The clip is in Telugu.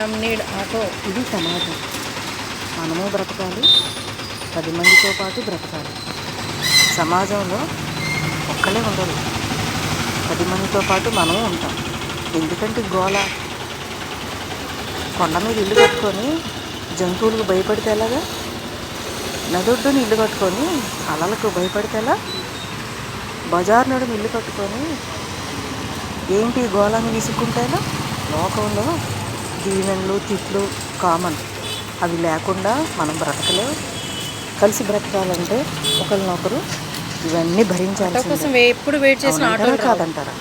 Need auto. ఇది సమాజం. మనము బ్రతకాలి, 10 మందితో పాటు బ్రతకాలి. సమాజంలో ఒక్కలే ఉండదు, 10 మందితో పాటు మనము ఉంటాం. ఎందుకంటే గోల, కొండ మీద ఇల్లు కట్టుకొని జంతువులకు భయపడితే ఎలాగా? నదొడ్డుని ఇల్లు కట్టుకొని అలలకు భయపడితే ఎలా? బజార్ నడుము ఇల్లు కట్టుకొని ఏంటి గోళాన్ని విసుక్కుంటేలా? లోకంలో దీవెనలు తిట్లు కామన్. అవి లేకుండా మనం బ్రతకలేవు. కలిసి బ్రతకాలంటే ఒకరినొకరు ఇవన్నీ భరించాలి. ఎప్పుడు వెయిట్ చేసిన ఆటో కాదంటారా?